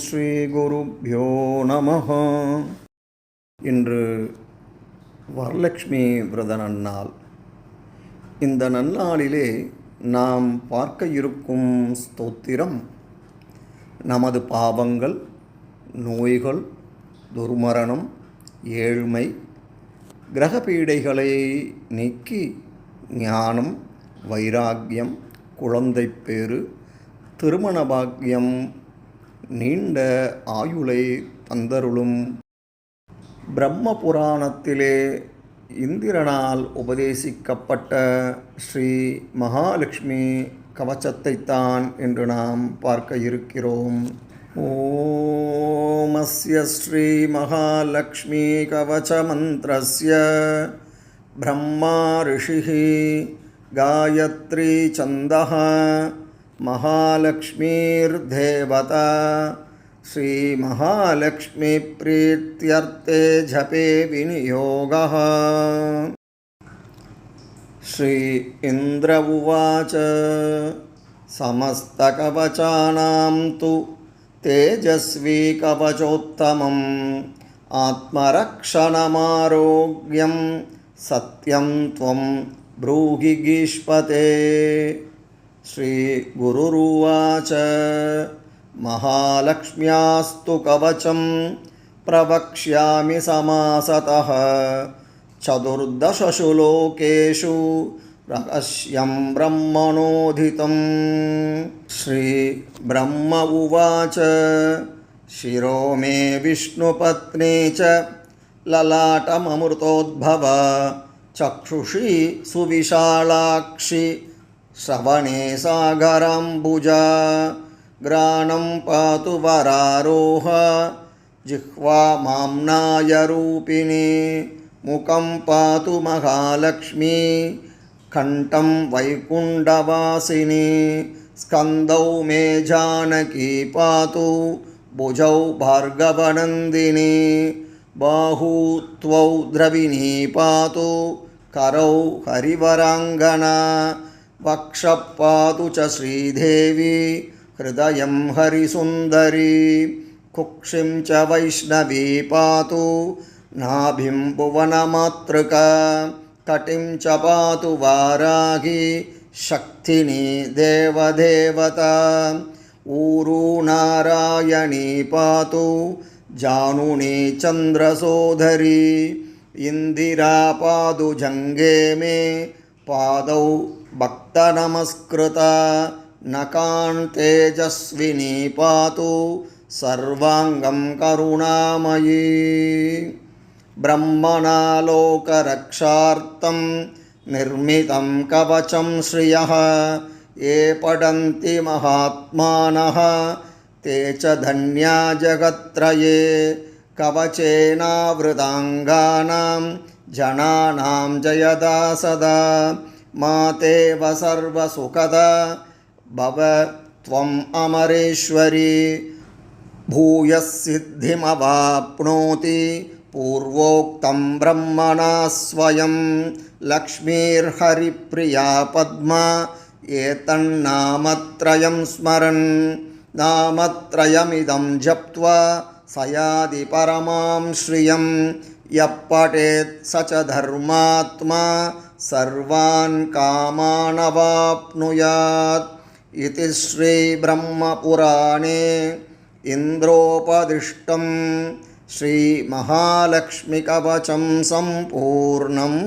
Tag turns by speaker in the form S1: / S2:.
S1: ஸ்ரீ குருப்யோ நமः. இன்று வரலட்சுமி விரத நன்னாள். இந்த நன்னாளிலே நாம் பார்க்க இருக்கும் ஸ்தோத்திரம் நமது பாவங்கள், நோய்கள், துர்மரணம், ஏழ்மை, கிரகபீடைகளை நீக்கி ஞானம், வைராக்கியம், குழந்தைப்பேறு, திருமண பாக்கியம், நீண்ட ஆயுளை தந்தருளும். பிரம்ம புராணத்திலே இந்திரனால் உபதேசிக்கப்பட்ட ஸ்ரீ மகாலட்சுமி கவசத்தைத்தான் இன்று நாம் பார்க்க இருக்கிறோம். ஓம் அஸ்ய ஸ்ரீ மகாலட்சுமி கவச மந்திரஸ்ய பிரம்மா ரிஷிஹி காயத்ரி சந்தஹ மகாலட்சுமிர்தேவதா ஸ்ரீ மகாலட்சுமி ப்ரீத்யர்த்தே ஜபே விநியோகः. ஸ்ரீ இந்திர உவாச்ச சமஸ்தகவசானாம் து தேஜஸ்வி கவசோத்தமம் ஆத்மரக்ஷணமாரோக்யம் சத்யம் த்வம் ப்ரூஹி கீஷ்பதே. ஸ்ரீ குருருவாச்ச மகாலக்ஷ்ம்யாஸ்து கவசம் பிரவக்ஷ்யாமி சமாசதः சதுர்தசசு லோகேஷு ரகஸ்யம் பிரம்மணோதிதம். ஸ்ரீ பிரம்ம உவாச்ச சிரோ மே விஷ்ணுபத்னி ச லலாட்டமமிருதோத்பவ சக்ஷுஷி சுவிசாலாக்ஷி ஸ்ரவணே சாகராம்புஜா கிராணம் பாது வராரோஹ ஜிஹ்வா மாம்னாய ரூபிணி முகம் பாது மகாலக்ஷ்மி கண்டம் வைகுண்டவாசினி ஸ்கந்தௌ மே ஜானகி பாது புஜௌ பார்கவநந்தினி பாஹூ த்வௌ திரவிணீ பாது கரௌ ஹரிவராங்கனா வக்ஷப்பாது ச ஸ்ரீதேவி ஹிருதயம் ஹரிசுந்தரி குக்ஷிம் ச வைஷ்ணவி பாது நாபிம் புவனமாத்ருகா கட்டிம் ச பாது வாராகி சக்தினி தேவதேவதா ஊரு நாராயணி பாது ஜானுனி சந்திரசோதரி இந்திரா பாது ஜங்கே மே பாதௌ பக்தநமஸ்கிருதா நகான் தேஜஸ்வினி பாது சர்வாங்கம் கருணாமயி. பிரம்மணா லோகரக்ஷார்த்தம் நிர்மிதம் கவசம் ஸ்ரியः ஏ படந்தி மகாத்மானः தே ச தன்யா ஜகத்ரயே கவசேனாவ்ருதாங்கானாம் ஜனானாம் ஜயதா சதா மாதேவ சர்வசுகதா பவ த்வம் அமரேஸ்வரி பூயஸ் சித்திமவாப்னோதி பூர்வோக்தம் பிரம்மணா ஸ்வயம் லக்ஷ்மீர்ஹரிப்ரியா பத்மா ஏதன்னாமத்ரயம் ஸ்மரன் நாமத்ரயமிதம் ஜப்த்வா சயாதி பரமாம் ஸ்ரியம் யப்படேத் ச ச தர்மாத்மா சர்வான் காமானவாப்னுயாத். இதி ஸ்ரீ பிரம்ம புராணே இந்திரோபதிஷ்டம் ஸ்ரீ மகாலக்ஷ்மி கவசம் சம்பூர்ணம்.